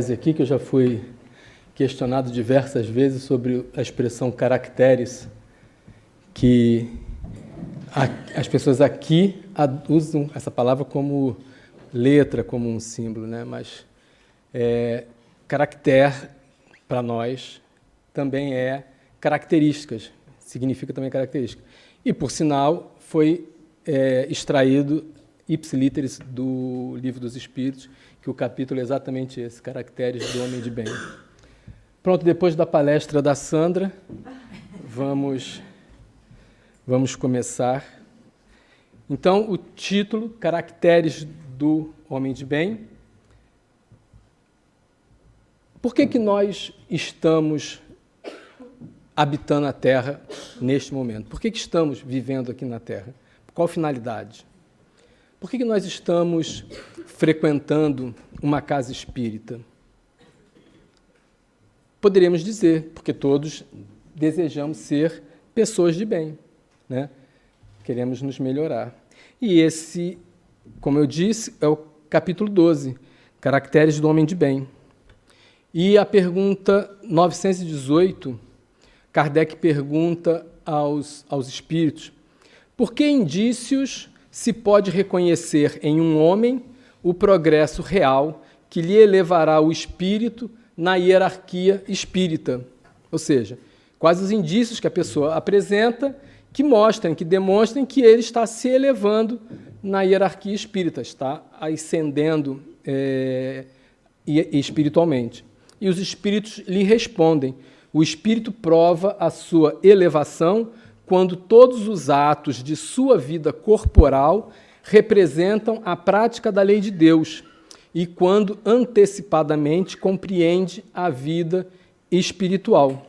tese aqui, que eu já fui questionado diversas vezes sobre a expressão caracteres, que as pessoas aqui usam essa palavra como letra, como um símbolo, né? Mas caractere, para nós, também é características, significa também característica. E, por sinal, foi extraído ipsiliteris do Livro dos Espíritos, que o capítulo é exatamente esse, Caracteres do Homem de Bem. Pronto, depois da palestra da Sandra, vamos começar. Então, o título, Caracteres do Homem de Bem. Por que nós estamos habitando a Terra neste momento? Por que estamos vivendo aqui na Terra? Qual finalidade? Por que nós estamos frequentando uma casa espírita? Poderíamos dizer, porque todos desejamos ser pessoas de bem, né? Queremos nos melhorar. E esse, como eu disse, é o capítulo 12, Caracteres do Homem de Bem. E a pergunta 918, Kardec pergunta aos espíritos: por que indícios se pode reconhecer em um homem o progresso real que lhe elevará o espírito na hierarquia espírita? Ou seja, quais os indícios que a pessoa apresenta que mostrem, que demonstrem que ele está se elevando na hierarquia espírita, está ascendendo espiritualmente. E os espíritos lhe respondem: o espírito prova a sua elevação quando todos os atos de sua vida corporal representam a prática da lei de Deus e quando antecipadamente compreende a vida espiritual.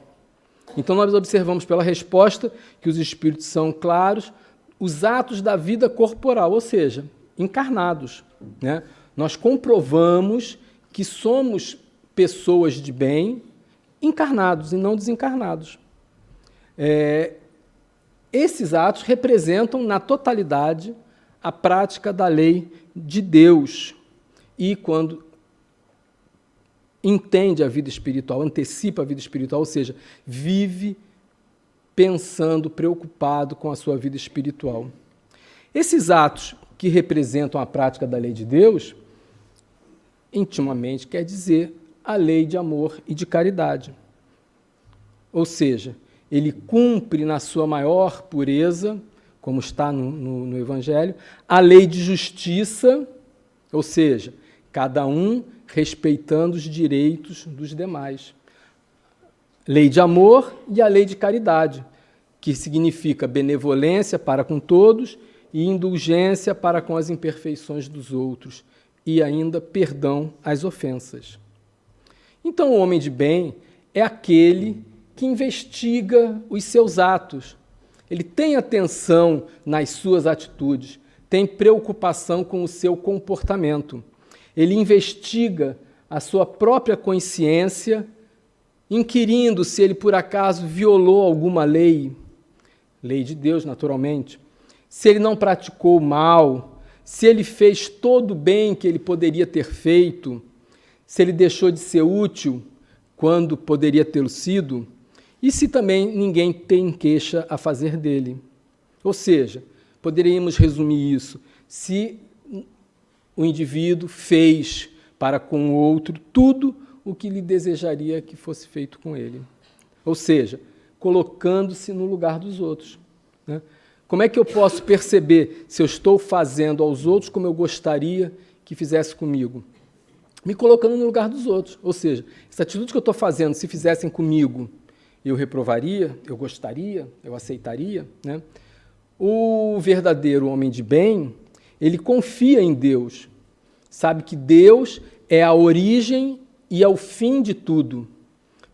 Então, nós observamos pela resposta que os espíritos são claros, os atos da vida corporal, ou seja, encarnados, né? Nós comprovamos que somos pessoas de bem encarnados e não desencarnados. Esses atos representam, na totalidade, a prática da lei de Deus. E quando entende a vida espiritual, antecipa a vida espiritual, ou seja, vive pensando, preocupado com a sua vida espiritual. Esses atos que representam a prática da lei de Deus, intimamente quer dizer a lei de amor e de caridade. Ou seja, ele cumpre na sua maior pureza, como está no Evangelho, a lei de justiça, ou seja, cada um respeitando os direitos dos demais. Lei de amor e a lei de caridade, que significa benevolência para com todos e indulgência para com as imperfeições dos outros, e ainda perdão às ofensas. Então, o homem de bem é aquele que investiga os seus atos. Ele tem atenção nas suas atitudes, tem preocupação com o seu comportamento. Ele investiga a sua própria consciência, inquirindo se ele, por acaso, violou alguma lei de Deus, naturalmente, se ele não praticou mal, se ele fez todo o bem que ele poderia ter feito, se ele deixou de ser útil quando poderia tê-lo sido, e se também ninguém tem queixa a fazer dele. Ou seja, poderíamos resumir isso: se o indivíduo fez para com o outro tudo o que lhe desejaria que fosse feito com ele. Ou seja, colocando-se no lugar dos outros, né? Como é que eu posso perceber se eu estou fazendo aos outros como eu gostaria que fizesse comigo? Me colocando no lugar dos outros. Ou seja, essa atitude que eu estou fazendo, se fizessem comigo, eu reprovaria, eu gostaria, eu aceitaria, né? O verdadeiro homem de bem, ele confia em Deus, sabe que Deus é a origem e é o fim de tudo.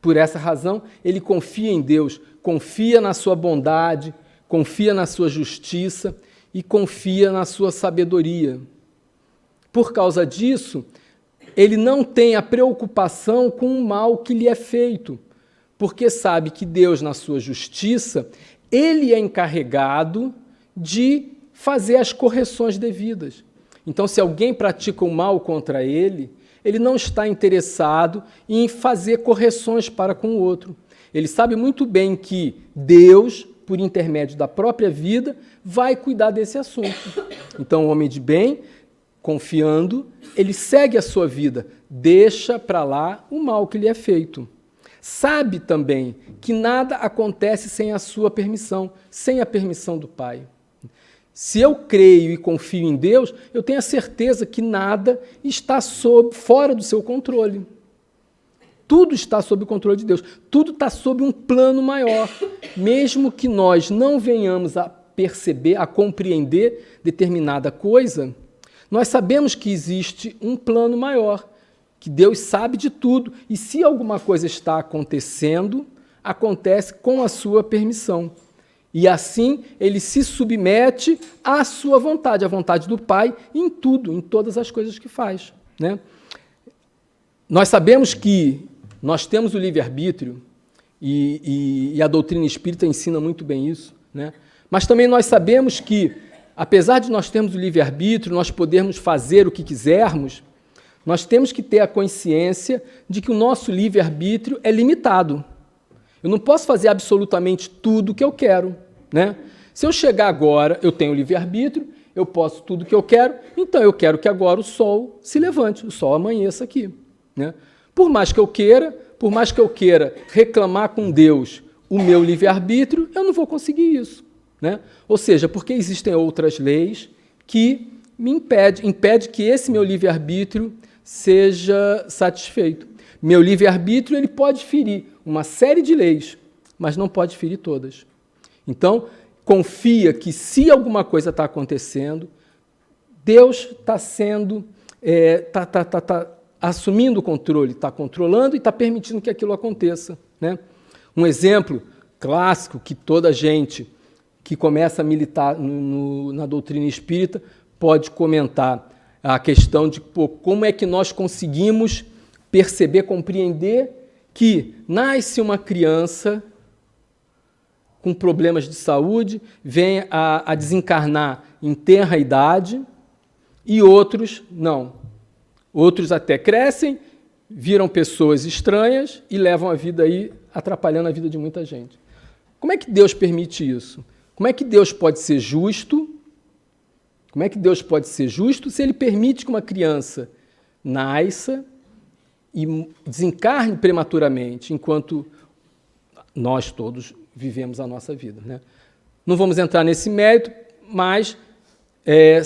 Por essa razão, ele confia em Deus, confia na sua bondade, confia na sua justiça e confia na sua sabedoria. Por causa disso, ele não tem a preocupação com o mal que lhe é feito, porque sabe que Deus, na sua justiça, ele é encarregado de fazer as correções devidas. Então, se alguém pratica o mal contra ele, ele não está interessado em fazer correções para com o outro. Ele sabe muito bem que Deus, por intermédio da própria vida, vai cuidar desse assunto. Então, o homem de bem, confiando, ele segue a sua vida, deixa para lá o mal que lhe é feito. Sabe também que nada acontece sem a sua permissão, sem a permissão do Pai. Se eu creio e confio em Deus, eu tenho a certeza que nada está fora do seu controle. Tudo está sob o controle de Deus. Tudo está sob um plano maior. Mesmo que nós não venhamos a perceber, a compreender determinada coisa, nós sabemos que existe um plano maior, que Deus sabe de tudo. E se alguma coisa está acontecendo, acontece com a sua permissão. E assim ele se submete à sua vontade, à vontade do Pai, em tudo, em todas as coisas que faz, né? Nós sabemos que nós temos o livre-arbítrio, e a doutrina espírita ensina muito bem isso, né? Mas também nós sabemos que, apesar de nós termos o livre-arbítrio, nós podermos fazer o que quisermos, nós temos que ter a consciência de que o nosso livre-arbítrio é limitado. Eu não posso fazer absolutamente tudo o que eu quero, né? Se eu chegar agora, eu tenho livre-arbítrio, eu posso tudo o que eu quero, então eu quero que agora o sol se levante, o sol amanheça aqui, né? Por mais que eu queira reclamar com Deus o meu livre-arbítrio, eu não vou conseguir isso, né? Ou seja, porque existem outras leis que me impede que esse meu livre-arbítrio seja satisfeito. Meu livre-arbítrio ele pode ferir uma série de leis, mas não pode ferir todas. Então, confia que se alguma coisa está acontecendo, Deus está assumindo o controle, está controlando e está permitindo que aquilo aconteça, né? Um exemplo clássico que toda gente que começa a militar na doutrina espírita pode comentar a questão de como é que nós conseguimos perceber, compreender que nasce uma criança com problemas de saúde, vem a desencarnar em tenra idade, e outros não. Outros até crescem, viram pessoas estranhas e levam a vida aí, atrapalhando a vida de muita gente. Como é que Deus permite isso? Como é que Deus pode ser justo? Como é que Deus pode ser justo se Ele permite que uma criança nasça e desencarne prematuramente, enquanto nós todos vivemos a nossa vida, né? Não vamos entrar nesse mérito, mas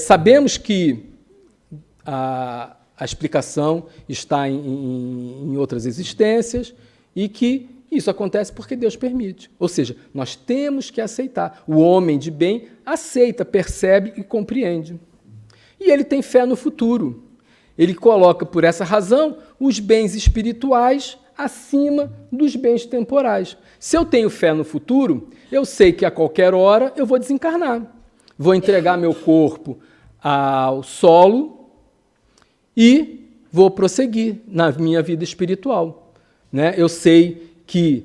sabemos que a explicação está em outras existências e que isso acontece porque Deus permite. Ou seja, nós temos que aceitar. O homem de bem aceita, percebe e compreende. E ele tem fé no futuro. Ele coloca, por essa razão, os bens espirituais acima dos bens temporais. Se eu tenho fé no futuro, eu sei que a qualquer hora eu vou desencarnar. Vou entregar meu corpo ao solo e vou prosseguir na minha vida espiritual, né? Eu sei que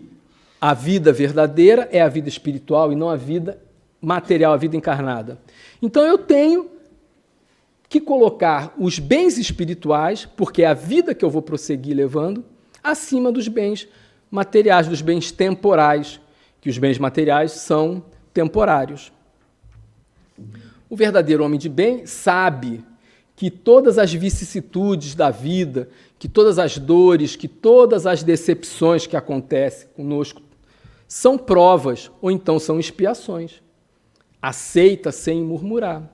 a vida verdadeira é a vida espiritual e não a vida material, a vida encarnada. Então eu tenho que colocar os bens espirituais, porque é a vida que eu vou prosseguir levando, acima dos bens materiais, dos bens temporais, que os bens materiais são temporários. O verdadeiro homem de bem sabe que todas as vicissitudes da vida, que todas as dores, que todas as decepções que acontecem conosco são provas ou então são expiações. Aceita sem murmurar.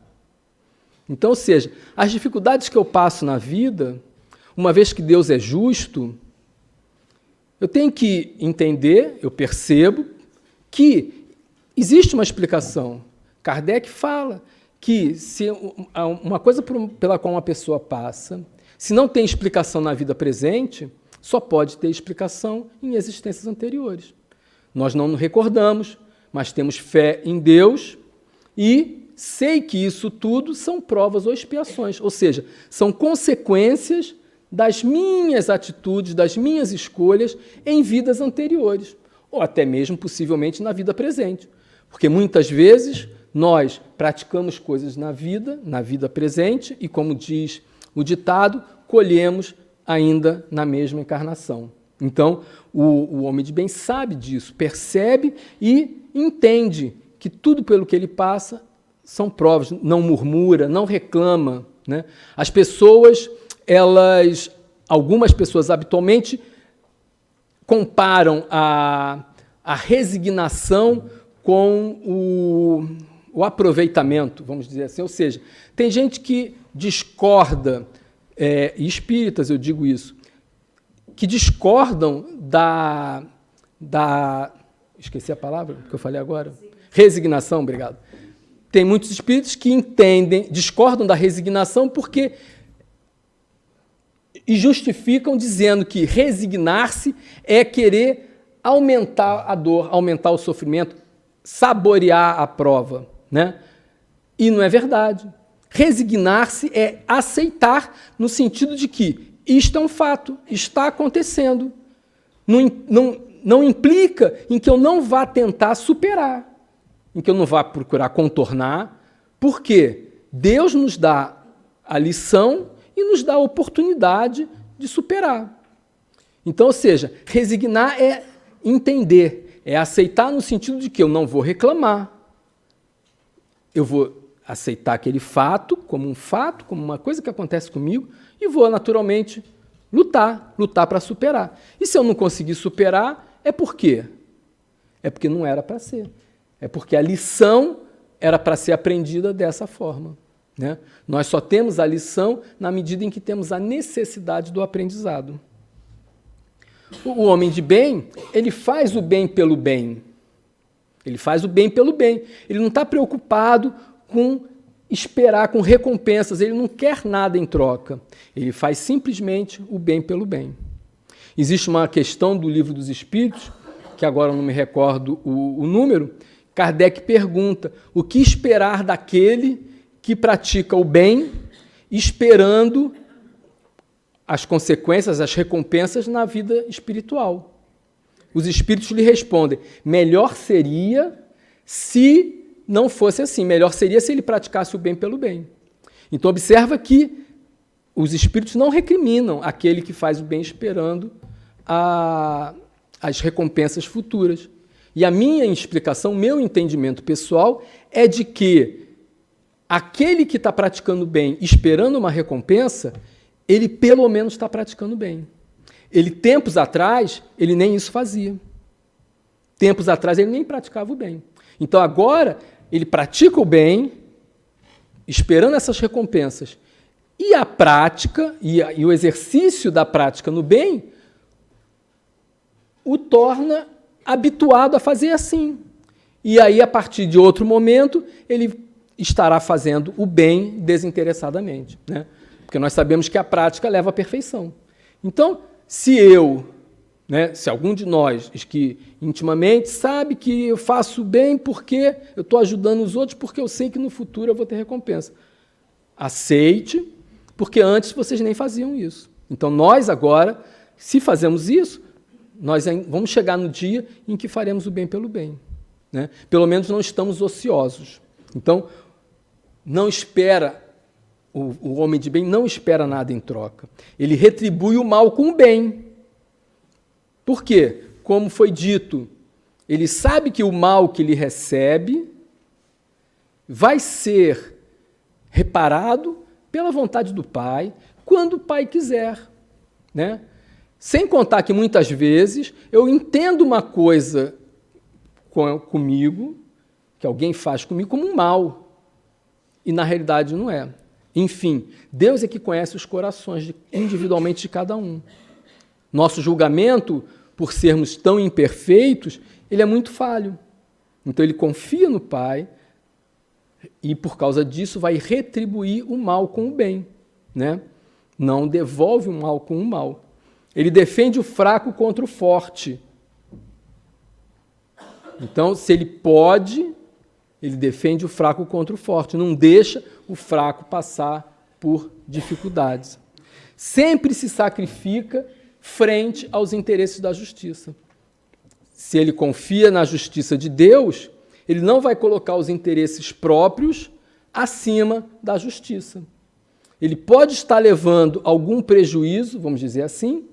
Então, ou seja, as dificuldades que eu passo na vida, uma vez que Deus é justo, eu tenho que entender, eu percebo, que existe uma explicação. Kardec fala que se uma coisa pela qual uma pessoa passa, se não tem explicação na vida presente, só pode ter explicação em existências anteriores. Nós não nos recordamos, mas temos fé em Deus e sei que isso tudo são provas ou expiações, ou seja, são consequências das minhas atitudes, das minhas escolhas em vidas anteriores, ou até mesmo, possivelmente, na vida presente. Porque muitas vezes nós praticamos coisas na vida presente e, como diz o ditado, colhemos ainda na mesma encarnação. Então, o homem de bem sabe disso, percebe e entende que tudo pelo que ele passa são provas, não murmura, não reclama, né? As pessoas, algumas pessoas habitualmente comparam a resignação com o aproveitamento, vamos dizer assim. Ou seja, tem gente que discorda, e espíritas, eu digo isso, que discordam esqueci a palavra que eu falei agora. Resignação, obrigado. Tem muitos espíritos que discordam da resignação e justificam dizendo que resignar-se é querer aumentar a dor, aumentar o sofrimento, saborear a prova, né? E não é verdade. Resignar-se é aceitar no sentido de que isto é um fato, está acontecendo. Não implica em que eu não vá tentar superar, em que eu não vá procurar contornar, porque Deus nos dá a lição e nos dá a oportunidade de superar. Então, ou seja, resignar é entender, é aceitar no sentido de que eu não vou reclamar, eu vou aceitar aquele fato, como uma coisa que acontece comigo, e vou, naturalmente, lutar para superar. E se eu não conseguir superar, é por quê? É porque não era para ser. É porque a lição era para ser aprendida dessa forma, né? Nós só temos a lição na medida em que temos a necessidade do aprendizado. O homem de bem, ele faz o bem pelo bem. Ele faz o bem pelo bem. Ele não está preocupado com esperar, com recompensas. Ele não quer nada em troca. Ele faz simplesmente o bem pelo bem. Existe uma questão do Livro dos Espíritos, que agora eu não me recordo o número. Kardec pergunta: o que esperar daquele que pratica o bem, esperando as consequências, as recompensas na vida espiritual? Os espíritos lhe respondem: melhor seria se não fosse assim, melhor seria se ele praticasse o bem pelo bem. Então observa que os espíritos não recriminam aquele que faz o bem esperando as recompensas futuras. E a minha explicação, meu entendimento pessoal, é de que aquele que está praticando o bem esperando uma recompensa, ele pelo menos está praticando bem. Tempos atrás, ele nem isso fazia. Tempos atrás, ele nem praticava o bem. Então, agora, ele pratica o bem, esperando essas recompensas. E a prática, e o exercício da prática no bem, o torna habituado a fazer assim. E aí, a partir de outro momento, ele estará fazendo o bem desinteressadamente, né? Porque nós sabemos que a prática leva à perfeição. Então, se algum de nós que intimamente sabe que eu faço bem porque eu estou ajudando os outros, porque eu sei que no futuro eu vou ter recompensa. Aceite, porque antes vocês nem faziam isso. Então, nós agora, se fazemos isso, nós vamos chegar no dia em que faremos o bem pelo bem, né? Pelo menos não estamos ociosos. Então, não espera. O homem de bem não espera nada em troca. Ele retribui o mal com o bem. Por quê? Como foi dito, ele sabe que o mal que ele recebe vai ser reparado pela vontade do Pai, quando o Pai quiser, né? Sem contar que muitas vezes eu entendo uma coisa comigo, que alguém faz comigo, como um mal, e na realidade não é. Enfim, Deus é que conhece os corações individualmente de cada um. Nosso julgamento, por sermos tão imperfeitos, ele é muito falho. Então ele confia no Pai e, por causa disso, vai retribuir o mal com o bem, né? Não devolve o mal com o mal. Ele defende o fraco contra o forte. Então, se ele pode, ele defende o fraco contra o forte, não deixa o fraco passar por dificuldades. Sempre se sacrifica frente aos interesses da justiça. Se ele confia na justiça de Deus, ele não vai colocar os interesses próprios acima da justiça. ele pode estar levando algum prejuízo, vamos dizer assim,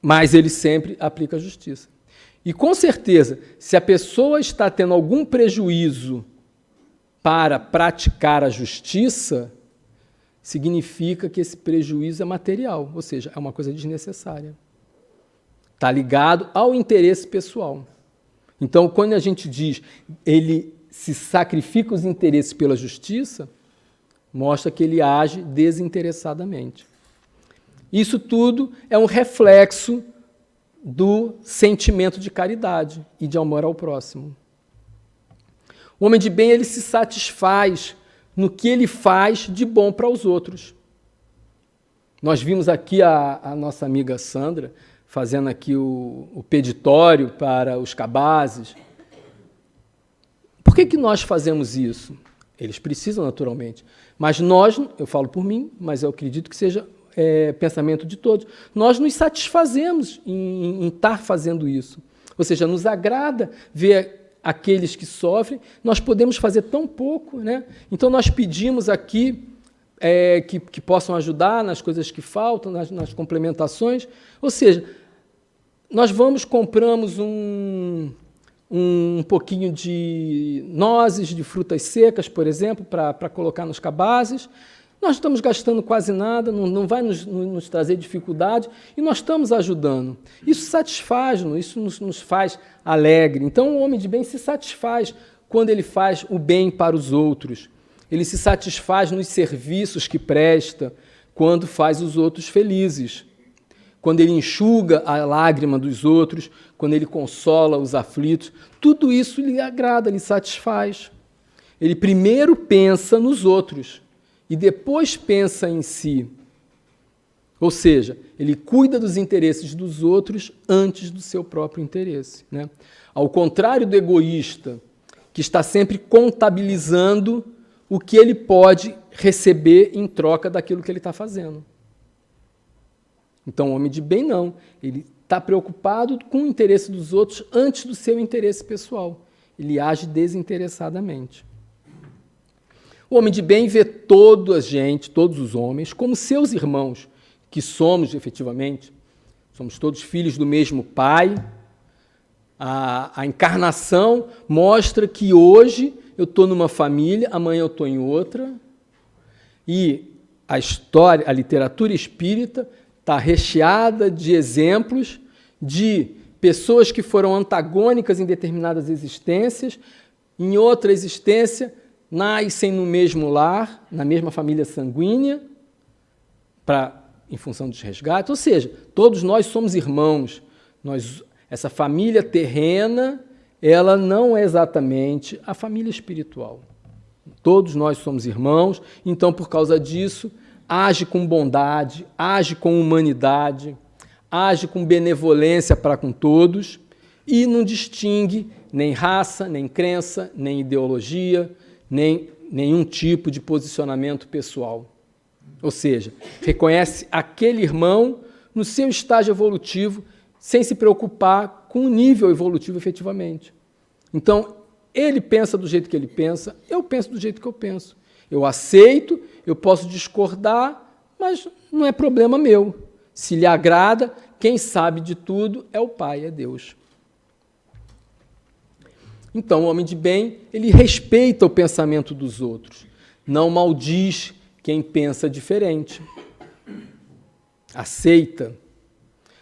mas ele sempre aplica a justiça. E, com certeza, se a pessoa está tendo algum prejuízo para praticar a justiça, significa que esse prejuízo é material, ou seja, é uma coisa desnecessária. Está ligado ao interesse pessoal. Então, quando a gente diz ele se sacrifica os interesses pela justiça, mostra que ele age desinteressadamente. Isso tudo é um reflexo do sentimento de caridade e de amor ao próximo. O homem de bem, ele se satisfaz no que ele faz de bom para os outros. Nós vimos aqui a nossa amiga Sandra fazendo aqui o peditório para os cabazes. Por que nós fazemos isso? Eles precisam, naturalmente. Mas nós, eu falo por mim, mas eu acredito que seja pensamento de todos, nós nos satisfazemos em estar fazendo isso. Ou seja, nos agrada ver aqueles que sofrem, nós podemos fazer tão pouco, né? Então nós pedimos aqui que possam ajudar nas coisas que faltam, nas complementações. Ou seja, nós compramos um pouquinho de nozes, de frutas secas, por exemplo, para colocar nos cabazes. Nós estamos gastando quase nada, não vai nos trazer dificuldade, e nós estamos ajudando. Isso satisfaz-nos, isso nos faz alegre. Então, o homem de bem se satisfaz quando ele faz o bem para os outros. Ele se satisfaz nos serviços que presta, quando faz os outros felizes. Quando ele enxuga a lágrima dos outros, quando ele consola os aflitos, tudo isso lhe agrada, lhe satisfaz. Ele primeiro pensa nos outros e depois pensa em si. Ou seja, ele cuida dos interesses dos outros antes do seu próprio interesse, né? Ao contrário do egoísta, que está sempre contabilizando o que ele pode receber em troca daquilo que ele está fazendo. Então, o homem de bem não. Ele está preocupado com o interesse dos outros antes do seu interesse pessoal. Ele age desinteressadamente. O homem de bem vê toda a gente, todos os homens, como seus irmãos, que somos, efetivamente. Somos todos filhos do mesmo Pai. A encarnação mostra que hoje eu estou numa família, amanhã eu estou em outra. E a história, a literatura espírita está recheada de exemplos de pessoas que foram antagônicas em determinadas existências, em outra existência nascem no mesmo lar, na mesma família sanguínea, em função dos resgates. Ou seja, todos nós somos irmãos. Essa família terrena, ela não é exatamente a família espiritual. Todos nós somos irmãos, então, por causa disso, age com bondade, age com humanidade, age com benevolência para com todos e não distingue nem raça, nem crença, nem ideologia, nem nenhum tipo de posicionamento pessoal. Ou seja, reconhece aquele irmão no seu estágio evolutivo sem se preocupar com o nível evolutivo efetivamente. Então, ele pensa do jeito que ele pensa, eu penso do jeito que eu penso. Eu aceito, eu posso discordar, mas não é problema meu. Se lhe agrada, quem sabe de tudo é o Pai, é Deus. Então, o homem de bem, ele respeita o pensamento dos outros, não maldiz quem pensa diferente. Aceita,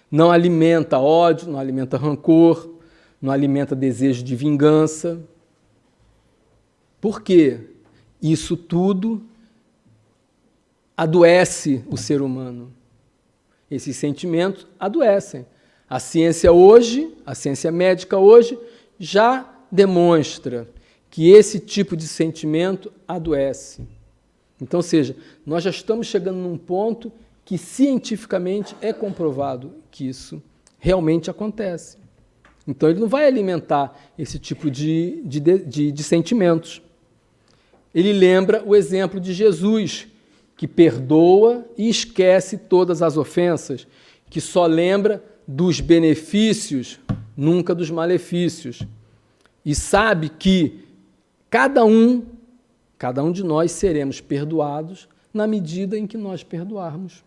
não alimenta ódio, não alimenta rancor, não alimenta desejo de vingança. Por quê? Isso tudo adoece o ser humano. Esses sentimentos adoecem. A ciência hoje, a ciência médica hoje, já demonstra que esse tipo de sentimento adoece. Então, ou seja, nós já estamos chegando num ponto que cientificamente é comprovado que isso realmente acontece. Então, ele não vai alimentar esse tipo de sentimentos. Ele lembra o exemplo de Jesus, que perdoa e esquece todas as ofensas, que só lembra dos benefícios, nunca dos malefícios. E sabe que cada um de nós seremos perdoados na medida em que nós perdoarmos.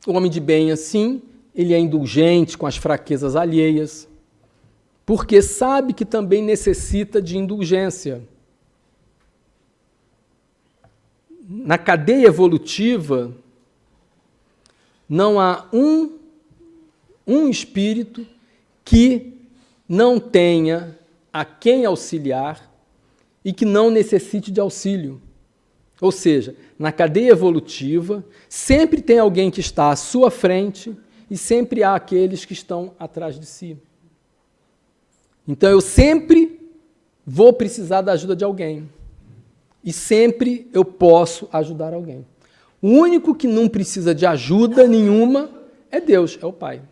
O homem de bem, assim, ele é indulgente com as fraquezas alheias, porque sabe que também necessita de indulgência. Na cadeia evolutiva, não há um espírito que não tenha a quem auxiliar e que não necessite de auxílio. Ou seja, na cadeia evolutiva, sempre tem alguém que está à sua frente e sempre há aqueles que estão atrás de si. Então, eu sempre vou precisar da ajuda de alguém. E sempre eu posso ajudar alguém. O único que não precisa de ajuda nenhuma é Deus, é o Pai.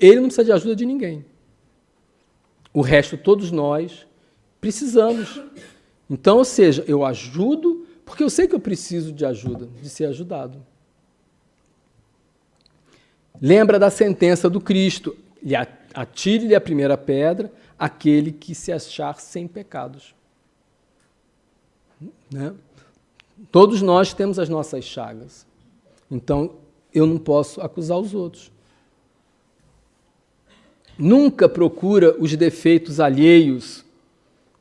Ele não precisa de ajuda de ninguém. O resto, todos nós, precisamos. Então, ou seja, eu ajudo porque eu sei que eu preciso de ajuda, de ser ajudado. Lembra da sentença do Cristo: atire-lhe a primeira pedra aquele que se achar sem pecados. Né? Todos nós temos as nossas chagas. Então, eu não posso acusar os outros. Nunca procura os defeitos alheios,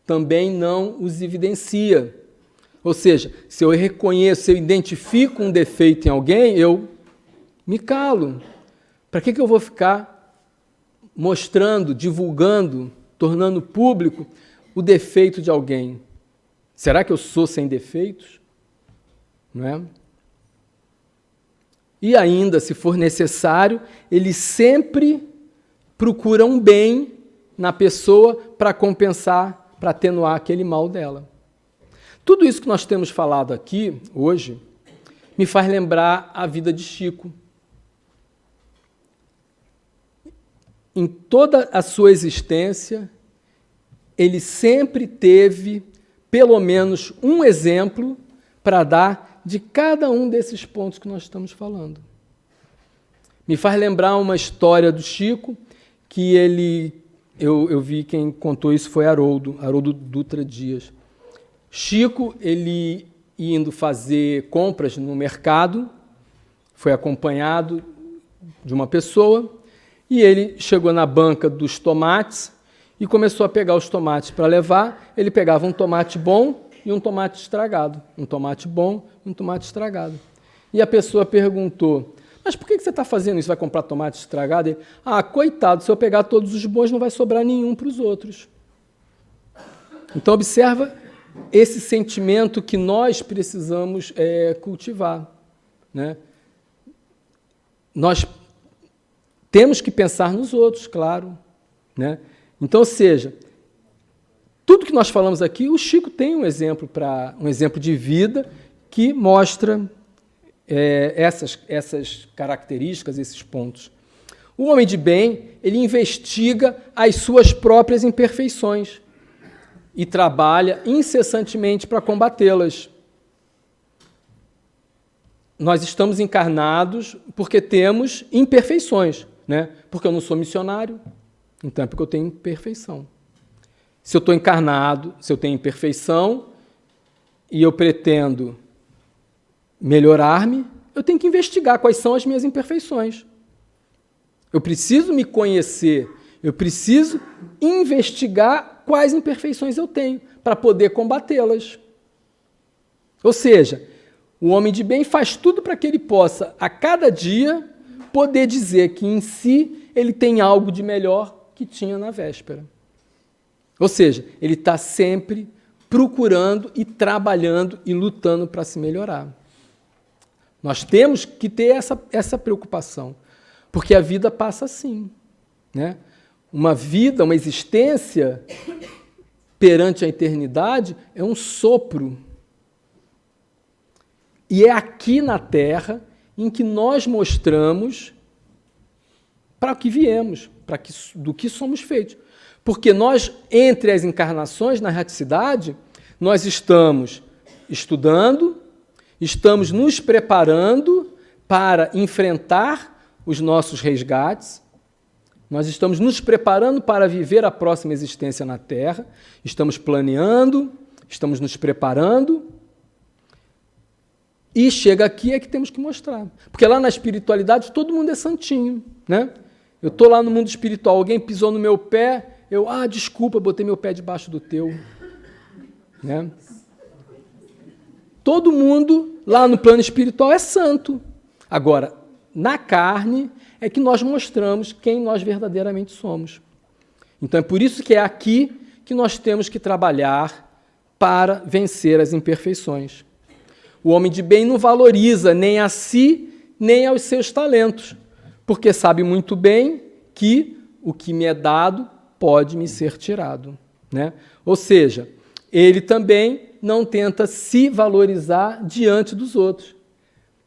também não os evidencia. Ou seja, se eu reconheço, se eu identifico um defeito em alguém, eu me calo. Para que eu vou ficar mostrando, divulgando, tornando público o defeito de alguém? Será que eu sou sem defeitos? Não é? E ainda, se for necessário, ele sempre procura um bem na pessoa para compensar, para atenuar aquele mal dela. Tudo isso que nós temos falado aqui, hoje, me faz lembrar a vida de Chico. Em toda a sua existência, ele sempre teve pelo menos um exemplo para dar de cada um desses pontos que nós estamos falando. Me faz lembrar uma história do Chico, que eu vi quem contou isso foi Haroldo Dutra Dias. Chico, ele indo fazer compras no mercado, foi acompanhado de uma pessoa, e ele chegou na banca dos tomates e começou a pegar os tomates para levar. Ele pegava um tomate bom e um tomate estragado. Um tomate bom e um tomate estragado. E a pessoa perguntou: mas por que você está fazendo isso? Vai comprar tomate estragado? Ele: coitado, se eu pegar todos os bons, não vai sobrar nenhum para os outros. Então, observa esse sentimento que nós precisamos cultivar. Né? Nós temos que pensar nos outros, claro. Né? Então, ou seja, tudo que nós falamos aqui, o Chico tem um exemplo de vida que mostra essas características, esses pontos. O homem de bem, ele investiga as suas próprias imperfeições e trabalha incessantemente para combatê-las. Nós estamos encarnados porque temos imperfeições, né? Porque eu não sou missionário, então é porque eu tenho imperfeição. Se eu estou encarnado, se eu tenho imperfeição e eu pretendo melhorar-me, eu tenho que investigar quais são as minhas imperfeições. Eu preciso me conhecer, eu preciso investigar quais imperfeições eu tenho para poder combatê-las. Ou seja, o homem de bem faz tudo para que ele possa, a cada dia, poder dizer que em si ele tem algo de melhor que tinha na véspera. Ou seja, ele está sempre procurando e trabalhando e lutando para se melhorar. Nós temos que ter essa preocupação, porque a vida passa assim. Né? Uma vida, uma existência perante a eternidade é um sopro. E é aqui na Terra em que nós mostramos para que viemos, do que somos feitos. Porque nós, entre as encarnações, na erraticidade, nós estamos estudando, estamos nos preparando para enfrentar os nossos resgates, nós estamos nos preparando para viver a próxima existência na Terra, estamos planeando, estamos nos preparando, E chega aqui é que temos que mostrar. Porque lá na espiritualidade todo mundo é santinho, né? Eu estou lá no mundo espiritual, alguém pisou no meu pé, desculpa, botei meu pé debaixo do teu. Né? Todo mundo lá no plano espiritual é santo. Agora, na carne é que nós mostramos quem nós verdadeiramente somos. Então é por isso que é aqui que nós temos que trabalhar para vencer as imperfeições. O homem de bem não valoriza nem a si, nem aos seus talentos, porque sabe muito bem que o que me é dado pode me ser tirado. Né? Ou seja, ele também não tenta se valorizar diante dos outros.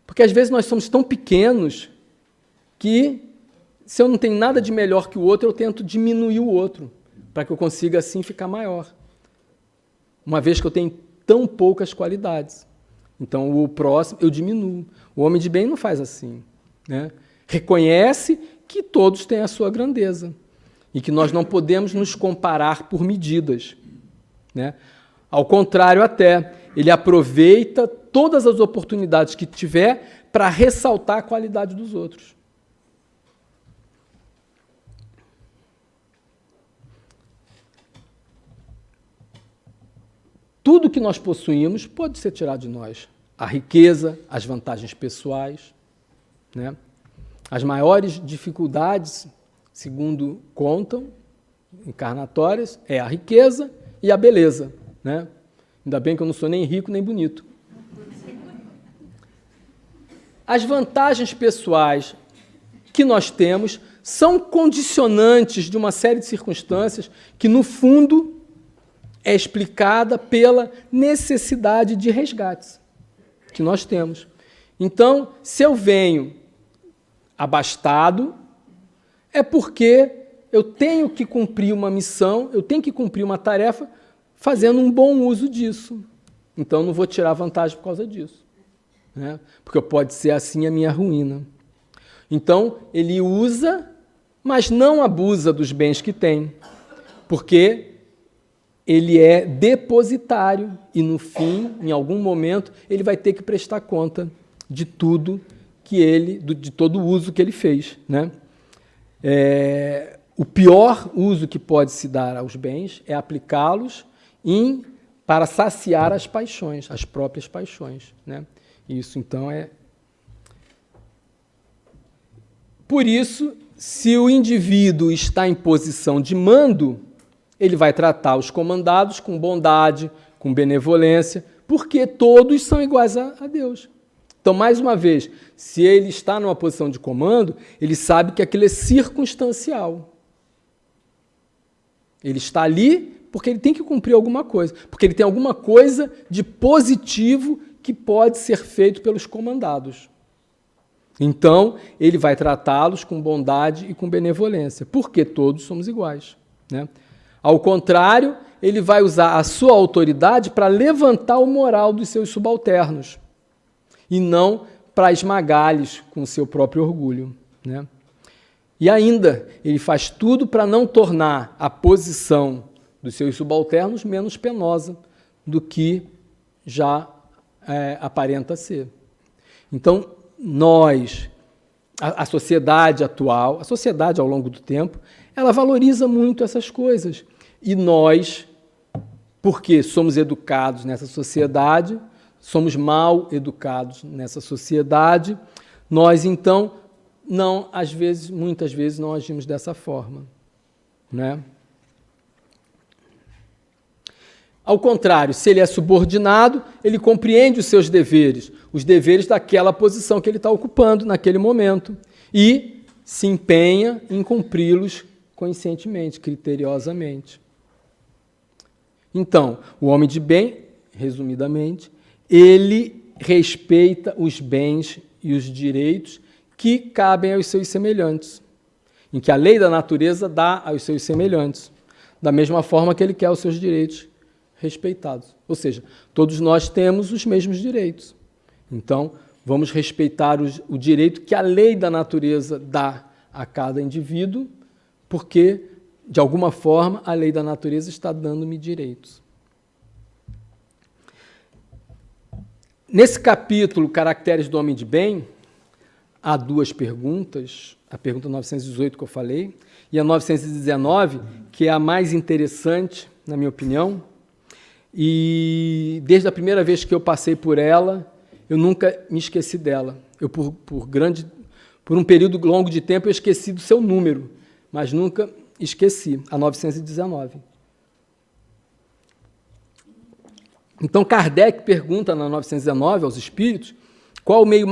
Porque às vezes nós somos tão pequenos que, se eu não tenho nada de melhor que o outro, eu tento diminuir o outro, para que eu consiga assim ficar maior. Uma vez que eu tenho tão poucas qualidades. Então, o próximo eu diminuo. O homem de bem não faz assim. Né? Reconhece que todos têm a sua grandeza e que nós não podemos nos comparar por medidas. Né? Ao contrário, até, ele aproveita todas as oportunidades que tiver para ressaltar a qualidade dos outros. Tudo que nós possuímos pode ser tirado de nós. A riqueza, as vantagens pessoais, né? As maiores dificuldades, segundo contam, encarnatórias, é a riqueza e a beleza. Né? Ainda bem que eu não sou nem rico nem bonito. As vantagens pessoais que nós temos são condicionantes de uma série de circunstâncias que, no fundo, é explicada pela necessidade de resgates que nós temos. Então, se eu venho abastado, é porque eu tenho que cumprir uma missão, eu tenho que cumprir uma tarefa fazendo um bom uso disso. Então, não vou tirar vantagem por causa disso. Né? Porque pode ser assim a minha ruína. Então, ele usa, mas não abusa dos bens que tem, porque ele é depositário e, no fim, em algum momento, ele vai ter que prestar conta de tudo de todo o uso que ele fez. Né? O pior uso que pode se dar aos bens é aplicá-los para saciar as paixões, as próprias paixões. Né? Isso, então, é... Por isso, se o indivíduo está em posição de mando, ele vai tratar os comandados com bondade, com benevolência, porque todos são iguais a Deus. Então, mais uma vez, se ele está numa posição de comando, ele sabe que aquilo é circunstancial. Ele está ali porque ele tem que cumprir alguma coisa, porque ele tem alguma coisa de positivo que pode ser feito pelos comandados. Então, ele vai tratá-los com bondade e com benevolência, porque todos somos iguais. Né? Ao contrário, ele vai usar a sua autoridade para levantar o moral dos seus subalternos e não para esmagá-los com o seu próprio orgulho. Né? E ainda, ele faz tudo para não tornar a posição dos seus subalternos menos penosa do que já aparenta ser. Então, a sociedade atual, a sociedade ao longo do tempo, ela valoriza muito essas coisas. E nós, porque somos educados nessa sociedade, somos mal educados nessa sociedade, nós, então, muitas vezes não agimos dessa forma. Né? Ao contrário, se ele é subordinado, ele compreende os seus deveres, os deveres daquela posição que ele está ocupando naquele momento, e se empenha em cumpri-los conscientemente, criteriosamente. Então, o homem de bem, resumidamente, ele respeita os bens e os direitos que cabem aos seus semelhantes, em que a lei da natureza dá aos seus semelhantes, da mesma forma que ele quer os seus direitos respeitados. Ou seja, todos nós temos os mesmos direitos. Então, vamos respeitar o direito que a lei da natureza dá a cada indivíduo, porque, de alguma forma, a lei da natureza está dando-me direitos. Nesse capítulo, Caracteres do Homem de Bem, há duas perguntas, a pergunta 918 que eu falei, e a 919, que é a mais interessante, na minha opinião, e desde a primeira vez que eu passei por ela, eu nunca me esqueci dela. Por um período longo de tempo, eu esqueci do seu número, mas nunca esqueci, a 919. Então, Kardec pergunta na 919 aos espíritos qual o meio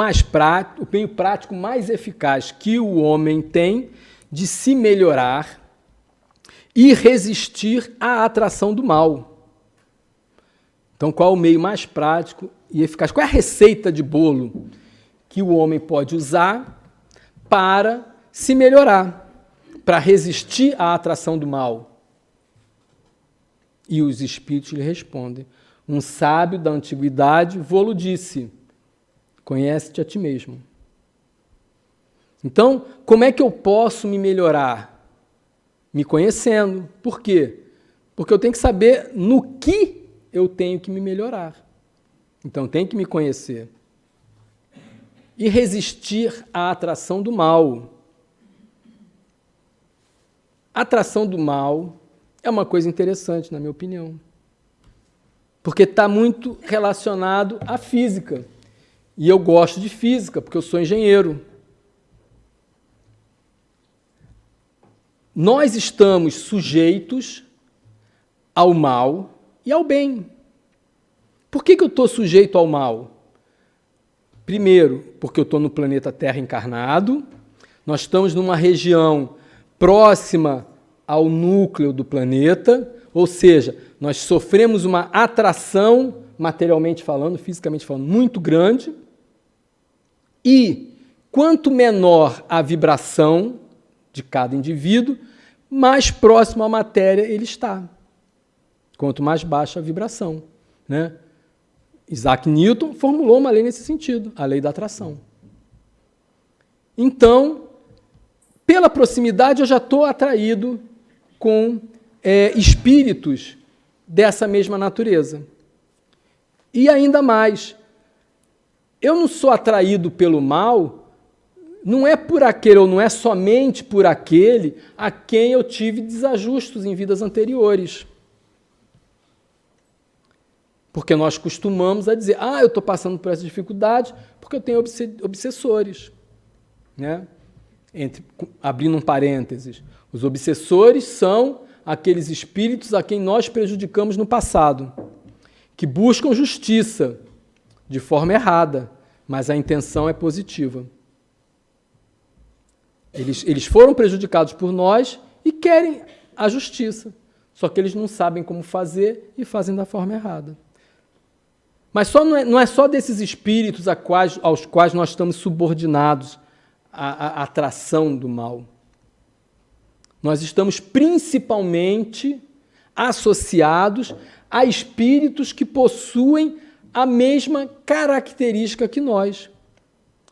prático mais eficaz que o homem tem de se melhorar e resistir à atração do mal. Então, qual o meio mais prático e eficaz? Qual é a receita de bolo que o homem pode usar para se melhorar, para resistir à atração do mal? E os espíritos lhe respondem: um sábio da antiguidade vô-lo disse: conhece-te a ti mesmo. Então, como é que eu posso me melhorar? Me conhecendo. Por quê? Porque eu tenho que saber no que eu tenho que me melhorar. Então, eu tenho que me conhecer. E resistir à atração do mal. A atração do mal é uma coisa interessante, na minha opinião. Porque está muito relacionado à física. E eu gosto de física, porque eu sou engenheiro. Nós estamos sujeitos ao mal e ao bem. Por que eu estou sujeito ao mal? Primeiro, porque eu estou no planeta Terra encarnado, nós estamos numa região próxima ao núcleo do planeta, ou seja, nós sofremos uma atração, materialmente falando, fisicamente falando, muito grande, e quanto menor a vibração de cada indivíduo, mais próximo à matéria ele está. Quanto mais baixa a vibração, né? Isaac Newton formulou uma lei nesse sentido, a lei da atração. Então, pela proximidade, eu já estou atraído com espíritos dessa mesma natureza. E ainda mais, eu não sou atraído pelo mal, não é por aquele, ou não é somente por aquele a quem eu tive desajustes em vidas anteriores. Porque nós costumamos a dizer, eu estou passando por essa dificuldade porque eu tenho obsessores. Né? Abrindo um parênteses, os obsessores são aqueles espíritos a quem nós prejudicamos no passado, que buscam justiça de forma errada, mas a intenção é positiva. Eles foram prejudicados por nós e querem a justiça, só que eles não sabem como fazer e fazem da forma errada. Mas não é só desses espíritos aos quais nós estamos subordinados à atração do mal. Nós estamos principalmente associados a espíritos que possuem a mesma característica que nós,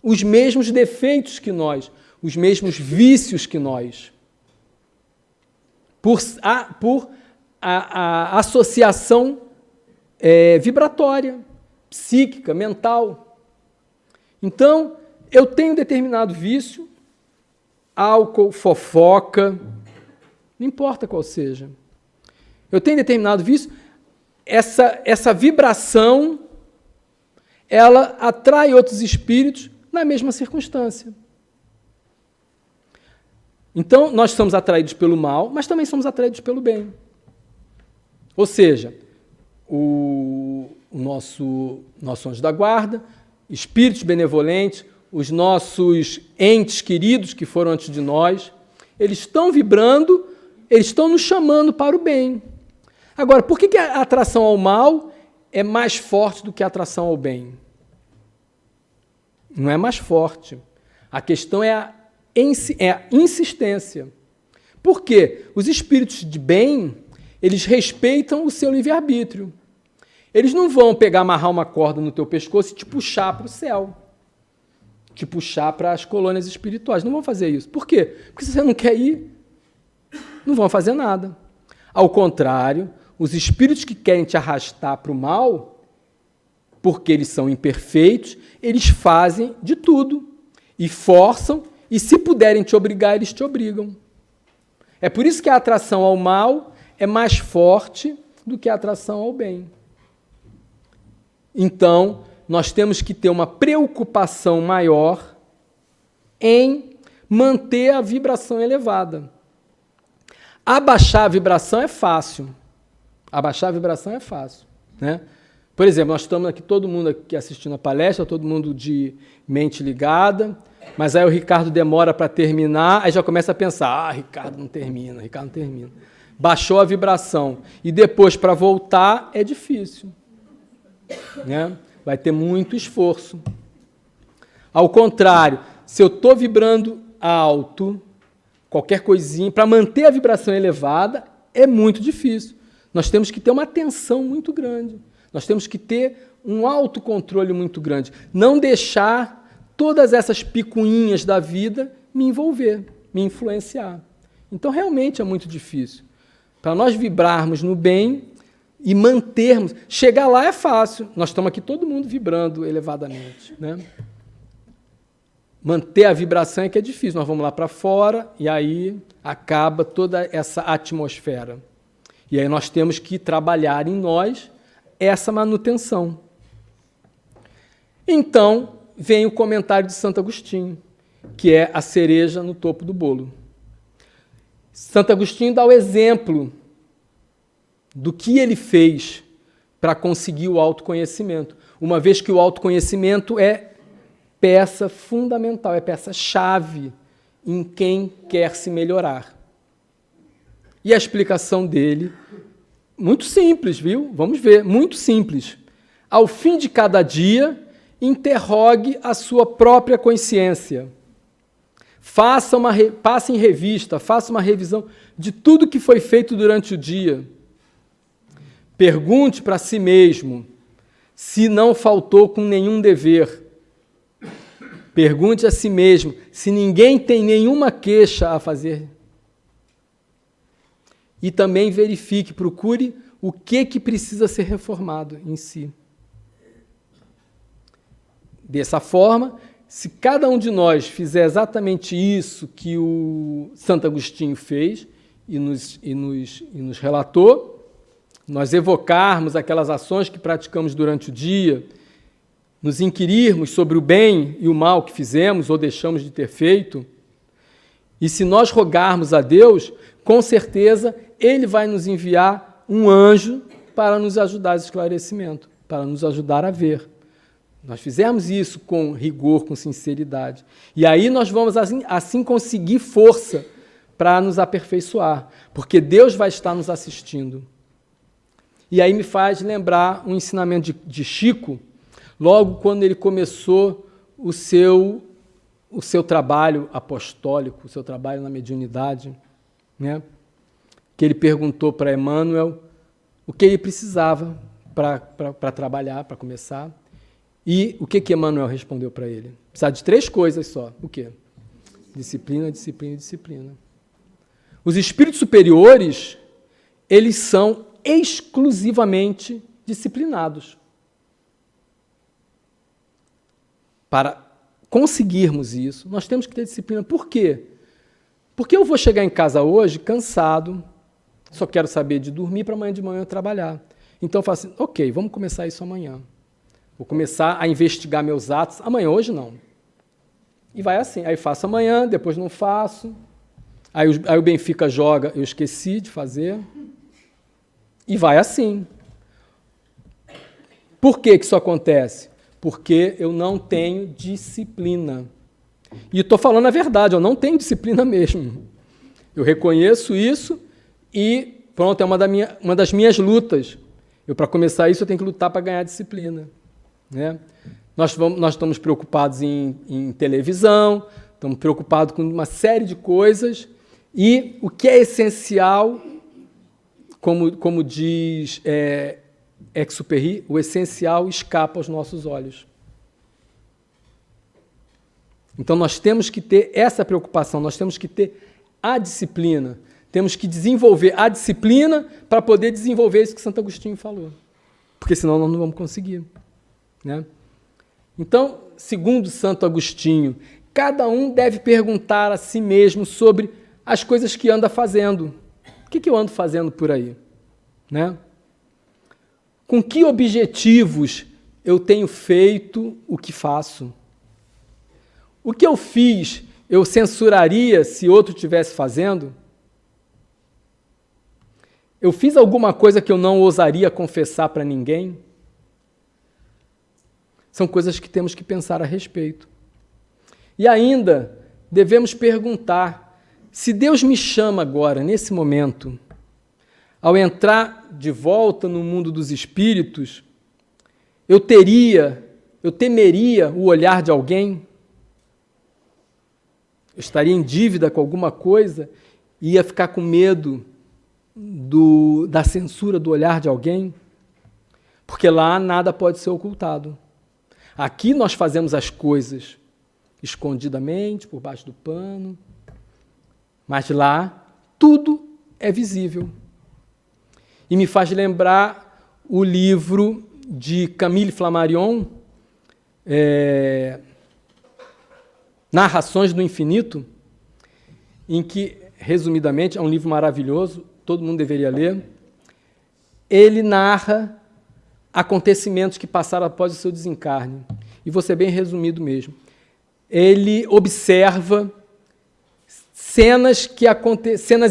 os mesmos defeitos que nós, os mesmos vícios que nós. Por a associação vibratória, psíquica, mental. Então, eu tenho determinado vício, álcool, fofoca, não importa qual seja. Eu tenho determinado vício, essa vibração, ela atrai outros espíritos na mesma circunstância. Então, nós somos atraídos pelo mal, mas também somos atraídos pelo bem. Ou seja, o nosso anjo da guarda, espíritos benevolentes, os nossos entes queridos que foram antes de nós, eles estão vibrando, eles estão nos chamando para o bem. Agora, por que a atração ao mal é mais forte do que a atração ao bem? Não é mais forte. A questão é a insistência. Por quê? Os espíritos de bem, eles respeitam o seu livre-arbítrio. Eles não vão amarrar uma corda no teu pescoço e te puxar para o céu, te puxar para as colônias espirituais. Não vão fazer isso. Por quê? Porque se você não quer ir, não vão fazer nada. Ao contrário, os espíritos que querem te arrastar para o mal, porque eles são imperfeitos, eles fazem de tudo e forçam, e se puderem te obrigar, eles te obrigam. É por isso que a atração ao mal é mais forte do que a atração ao bem. Então, nós temos que ter uma preocupação maior em manter a vibração elevada. Abaixar a vibração é fácil. Abaixar a vibração é fácil, né? Por exemplo, nós estamos aqui, todo mundo aqui assistindo a palestra, todo mundo de mente ligada, mas aí o Ricardo demora para terminar, aí já começa a pensar, Ricardo não termina. Baixou a vibração. E depois, para voltar, é difícil, né? Vai ter muito esforço. Ao contrário, se eu estou vibrando alto, qualquer coisinha, para manter a vibração elevada, é muito difícil. Nós temos que ter uma atenção muito grande. Nós temos que ter um autocontrole muito grande. Não deixar todas essas picuinhas da vida me envolver, me influenciar. Então, realmente é muito difícil. Para nós vibrarmos no bem e mantermos... Chegar lá é fácil. Nós estamos aqui todo mundo vibrando elevadamente, né? Manter a vibração é que é difícil. Nós vamos lá para fora e aí acaba toda essa atmosfera. E aí nós temos que trabalhar em nós essa manutenção. Então, vem o comentário de Santo Agostinho, que é a cereja no topo do bolo. Santo Agostinho dá o exemplo do que ele fez para conseguir o autoconhecimento, uma vez que o autoconhecimento é peça fundamental, é peça-chave em quem quer se melhorar. E a explicação dele, muito simples, viu? Vamos ver, muito simples. Ao fim de cada dia, interrogue a sua própria consciência. Passe em revista, faça uma revisão de tudo que foi feito durante o dia. Pergunte para si mesmo se não faltou com nenhum dever. Pergunte a si mesmo se ninguém tem nenhuma queixa a fazer. E também verifique, procure o que precisa ser reformado em si. Dessa forma, se cada um de nós fizer exatamente isso que o Santo Agostinho fez e nos relatou, nós evocarmos aquelas ações que praticamos durante o dia, nos inquirirmos sobre o bem e o mal que fizemos ou deixamos de ter feito, e se nós rogarmos a Deus, com certeza Ele vai nos enviar um anjo para nos ajudar a esclarecimento, para nos ajudar a ver. Nós fizermos isso com rigor, com sinceridade. E aí nós vamos assim conseguir força para nos aperfeiçoar, porque Deus vai estar nos assistindo. E aí me faz lembrar um ensinamento de Chico, logo quando ele começou o seu trabalho apostólico, o seu trabalho na mediunidade, né? Que ele perguntou para Emmanuel o que ele precisava para trabalhar, para começar. E o que Emmanuel respondeu para ele? Precisa de 3 coisas só. O quê? Disciplina, disciplina e disciplina. Os espíritos superiores, eles são exclusivamente disciplinados. Para conseguirmos isso, nós temos que ter disciplina. Por quê? Porque eu vou chegar em casa hoje cansado, só quero saber de dormir para amanhã de manhã eu trabalhar. Então eu falo assim, ok, vamos começar isso amanhã. Vou começar a investigar meus atos. Amanhã, hoje não. E vai assim. Aí faço amanhã, depois não faço. Aí o Benfica joga, eu esqueci de fazer. E vai assim. Por que isso acontece? Porque eu não tenho disciplina. E estou falando a verdade, eu não tenho disciplina mesmo. Eu reconheço isso e pronto, é uma das minhas lutas. Para começar isso, eu tenho que lutar para ganhar disciplina. Né? Nós estamos preocupados em televisão, estamos preocupados com uma série de coisas, e o que é essencial, como diz Exupéry, o essencial escapa aos nossos olhos. Então nós temos que ter essa preocupação, nós temos que ter a disciplina, temos que desenvolver a disciplina para poder desenvolver isso que Santo Agostinho falou, porque senão nós não vamos conseguir. né? Então, segundo Santo Agostinho, cada um deve perguntar a si mesmo sobre as coisas que anda fazendo. O que eu ando fazendo por aí? Né? Com que objetivos eu tenho feito o que faço? O que eu fiz, eu censuraria se outro estivesse fazendo? Eu fiz alguma coisa que eu não ousaria confessar para ninguém? São coisas que temos que pensar a respeito. E ainda, devemos perguntar, se Deus me chama agora, nesse momento, ao entrar de volta no mundo dos espíritos, eu temeria o olhar de alguém? Eu estaria em dívida com alguma coisa e ia ficar com medo da censura do olhar de alguém? Porque lá nada pode ser ocultado. Aqui nós fazemos as coisas escondidamente, por baixo do pano, mas lá tudo é visível. E me faz lembrar o livro de Camille Flammarion, Narrações do Infinito, em que, resumidamente, é um livro maravilhoso, todo mundo deveria ler. Ele narra acontecimentos que passaram após o seu desencarne. E vou ser bem resumido mesmo. Ele observa cenas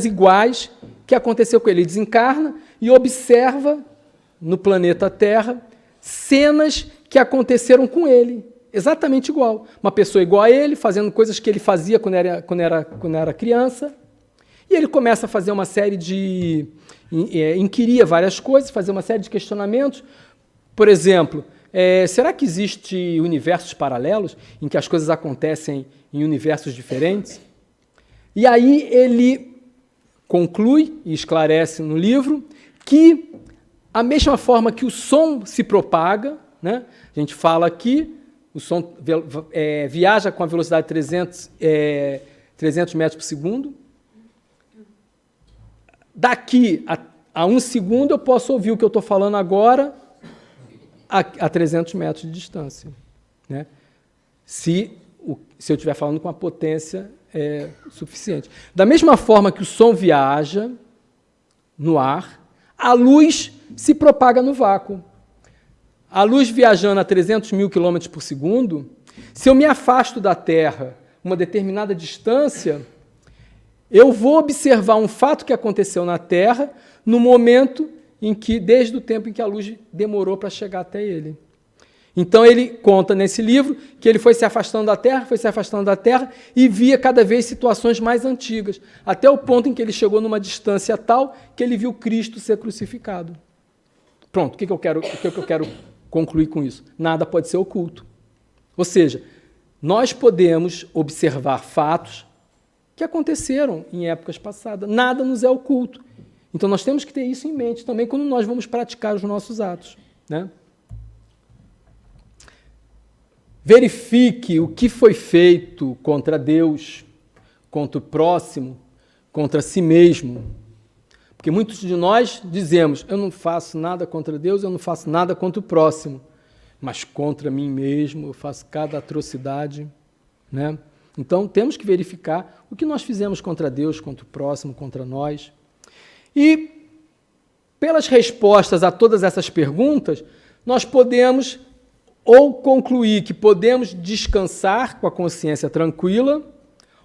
iguais que aconteceu com ele. Ele desencarna e observa no planeta Terra cenas que aconteceram com ele, exatamente igual. Uma pessoa igual a ele, fazendo coisas que ele fazia quando era criança, e ele começa a fazer uma série de... inquiria várias coisas, fazer uma série de questionamentos. Por exemplo, será que existem universos paralelos em que as coisas acontecem em universos diferentes? E aí ele conclui e esclarece no livro que a mesma forma que o som se propaga, né? A gente fala aqui, o som viaja com a velocidade de 300 metros por segundo. Daqui a um segundo eu posso ouvir o que eu estou falando agora a 300 metros de distância, né? Se eu estiver falando com a potência suficiente. Da mesma forma que o som viaja no ar, a luz se propaga no vácuo. A luz viajando a 300 mil quilômetros por segundo, se eu me afasto da Terra uma determinada distância, eu vou observar um fato que aconteceu na Terra no momento desde o tempo em que a luz demorou para chegar até ele. Então ele conta nesse livro que ele foi se afastando da Terra e via cada vez situações mais antigas, até o ponto em que ele chegou numa distância tal que ele viu Cristo ser crucificado. Pronto, o que eu quero concluir com isso? Nada pode ser oculto. Ou seja, nós podemos observar fatos que aconteceram em épocas passadas. Nada nos é oculto. Então nós temos que ter isso em mente também quando nós vamos praticar os nossos atos, né? Verifique o que foi feito contra Deus, contra o próximo, contra si mesmo. Porque muitos de nós dizemos, eu não faço nada contra Deus, eu não faço nada contra o próximo, mas contra mim mesmo eu faço cada atrocidade, né? Então temos que verificar o que nós fizemos contra Deus, contra o próximo, contra nós. E pelas respostas a todas essas perguntas, nós podemos ou concluir que podemos descansar com a consciência tranquila,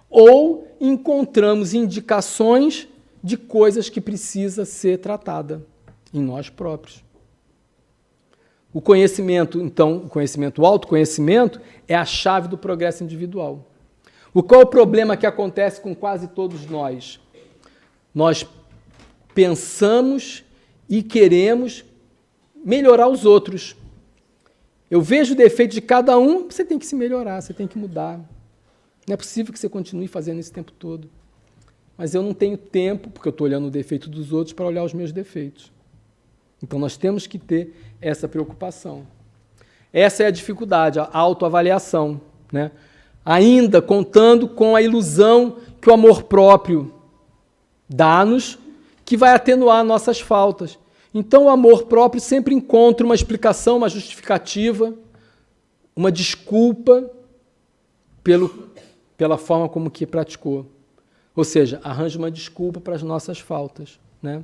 ou encontramos indicações de coisas que precisa ser tratada em nós próprios. O conhecimento, então, o autoconhecimento é a chave do progresso individual. Qual é o problema que acontece com quase todos nós? Nós pensamos e queremos melhorar os outros. Eu vejo o defeito de cada um, você tem que se melhorar, você tem que mudar. Não é possível que você continue fazendo isso o tempo todo. Mas eu não tenho tempo, porque eu estou olhando o defeito dos outros, para olhar os meus defeitos. Então nós temos que ter essa preocupação. Essa é a dificuldade, a autoavaliação, né? Ainda contando com a ilusão que o amor próprio dá-nos, que vai atenuar nossas faltas. Então, o amor próprio sempre encontra uma explicação, uma justificativa uma desculpa pela forma como que praticou. Ou seja, arranja uma desculpa para as nossas faltas, né?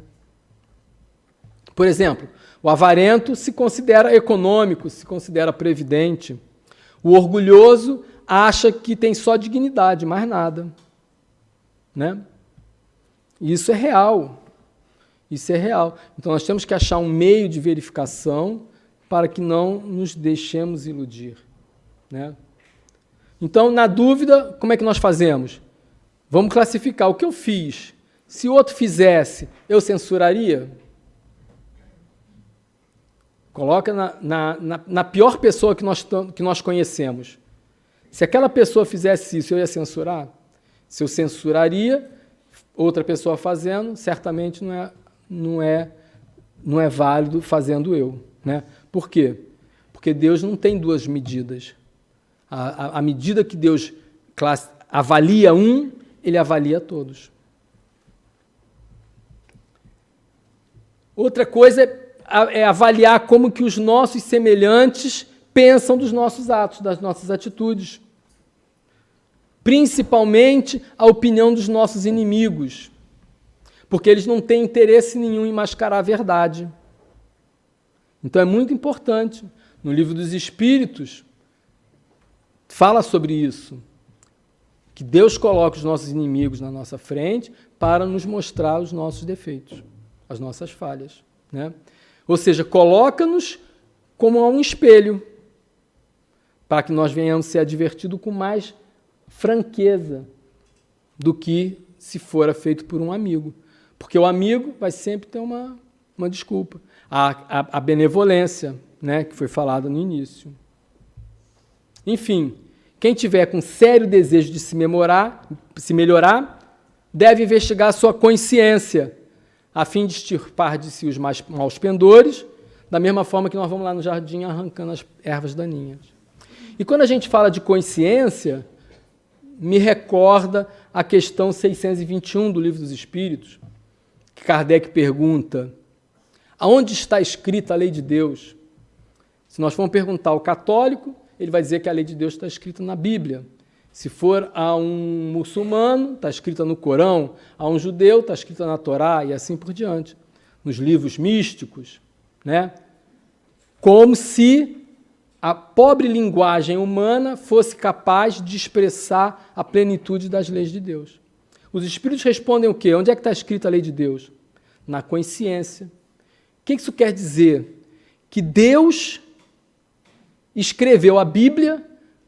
Por exemplo, o avarento se considera econômico, se considera previdente. O orgulhoso acha que tem só dignidade, mais nada, né? E isso é real. Isso é real. Então, nós temos que achar um meio de verificação para que não nos deixemos iludir, né? Então, na dúvida, como é que nós fazemos? Vamos classificar o que eu fiz. Se o outro fizesse, eu censuraria? Coloca na pior pessoa que nós conhecemos. Se aquela pessoa fizesse isso, eu ia censurar? Se eu censuraria, outra pessoa fazendo, certamente não é válido fazendo eu, né? Por quê? Porque Deus não tem duas medidas. A medida que Deus avalia Ele avalia todos. Outra coisa é avaliar como que os nossos semelhantes pensam dos nossos atos, das nossas atitudes. Principalmente a opinião dos nossos inimigos, porque eles não têm interesse nenhum em mascarar a verdade. Então é muito importante. No Livro dos Espíritos, fala sobre isso, que Deus coloca os nossos inimigos na nossa frente para nos mostrar os nossos defeitos, as nossas falhas, né? Ou seja, coloca-nos como um espelho, para que nós venhamos ser advertidos com mais franqueza do que se fora feito por um amigo. Porque o amigo vai sempre ter uma desculpa. A benevolência, né, que foi falada no início. Enfim, quem tiver com sério desejo de se melhorar, deve investigar a sua consciência, a fim de extirpar de si os maus pendores, da mesma forma que nós vamos lá no jardim arrancando as ervas daninhas. E quando a gente fala de consciência, me recorda a questão 621 do Livro dos Espíritos, que Kardec pergunta: aonde está escrita a lei de Deus? Se nós formos perguntar ao católico, ele vai dizer que a lei de Deus está escrita na Bíblia. Se for a um muçulmano, está escrita no Corão. A um judeu, está escrita na Torá, e assim por diante. Nos livros místicos, né? Como se a pobre linguagem humana fosse capaz de expressar a plenitude das leis de Deus. Os Espíritos respondem o quê? Onde é que está escrita a lei de Deus? Na consciência. O que isso quer dizer? Que Deus escreveu a Bíblia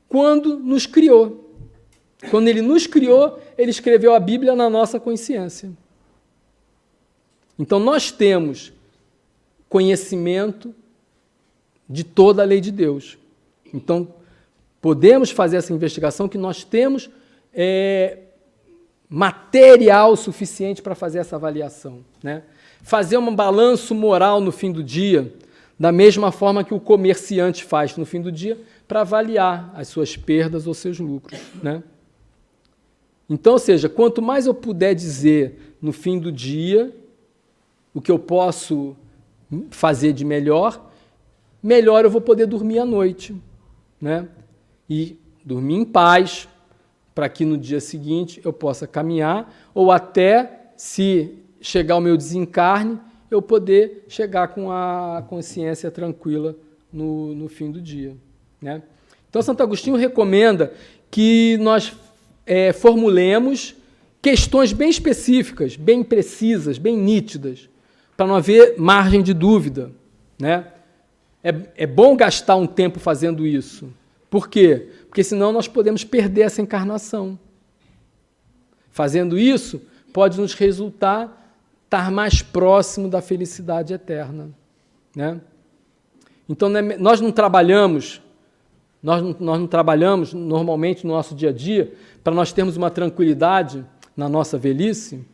quando nos criou. Quando Ele nos criou, Ele escreveu a Bíblia na nossa consciência. Então, nós temos conhecimento de toda a lei de Deus. Então, podemos fazer essa investigação que nós temos material suficiente para fazer essa avaliação, né? Fazer um balanço moral no fim do dia, da mesma forma que o comerciante faz no fim do dia, para avaliar as suas perdas ou seus lucros, né? Então, ou seja, quanto mais eu puder dizer no fim do dia o que eu posso fazer de melhor, melhor eu vou poder dormir à noite, né? E dormir em paz, para que no dia seguinte eu possa caminhar, ou até, se chegar o meu desencarne, eu poder chegar com a consciência tranquila no fim do dia, né? Então, Santo Agostinho recomenda que nós formulemos questões bem específicas, bem precisas, bem nítidas, para não haver margem de dúvida, né? É bom gastar um tempo fazendo isso. Por quê? Porque senão nós podemos perder essa encarnação. Fazendo isso, pode nos resultar estar mais próximo da felicidade eterna, né? Então, nós não trabalhamos normalmente no nosso dia a dia para nós termos uma tranquilidade na nossa velhice,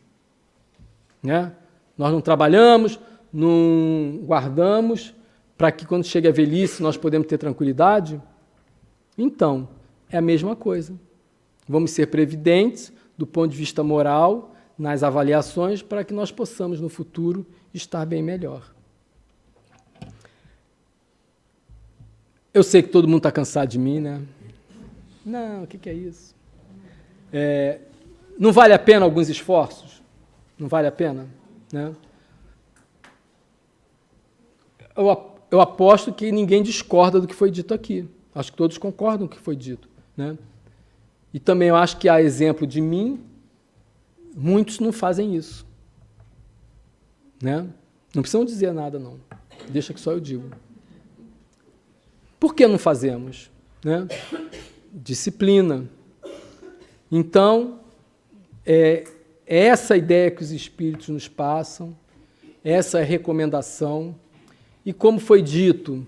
né? Nós não trabalhamos, não guardamos para que quando chegue a velhice nós podemos ter tranquilidade. Então, é a mesma coisa. Vamos ser previdentes do ponto de vista moral nas avaliações para que nós possamos no futuro estar bem melhor. Eu sei que todo mundo está cansado de mim, né? Não, o que é isso? Não vale a pena alguns esforços? Não vale a pena? Né? Eu aposto que ninguém discorda do que foi dito aqui. Acho que todos concordam com o que foi dito. Né? E também eu acho que, a exemplo de mim, muitos não fazem isso. Né? Não precisam dizer nada, não. Deixa que só eu digo. Por que não fazemos? Né? Disciplina. Então, é essa ideia que os Espíritos nos passam, essa recomendação. E como foi dito,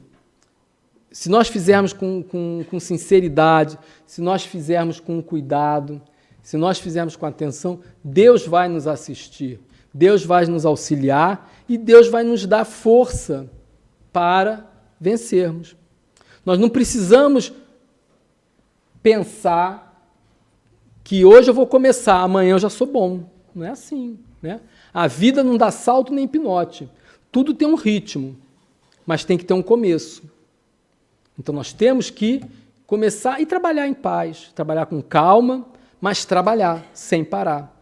se nós fizermos com sinceridade, se nós fizermos com cuidado, se nós fizermos com atenção, Deus vai nos assistir, Deus vai nos auxiliar e Deus vai nos dar força para vencermos. Nós não precisamos pensar que hoje eu vou começar, amanhã eu já sou bom. Não é assim. Né? A vida não dá salto nem pinote. Tudo tem um ritmo, mas tem que ter um começo. Então nós temos que começar e trabalhar em paz, trabalhar com calma, mas trabalhar sem parar.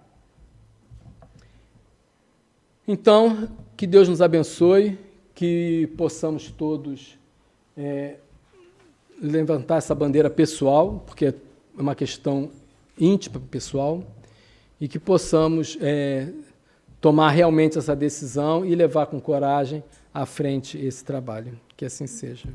Então, que Deus nos abençoe, que possamos todos levantar essa bandeira pessoal, porque é uma questão íntima, pessoal, e que possamos tomar realmente essa decisão e levar com coragem à frente esse trabalho. Que assim seja.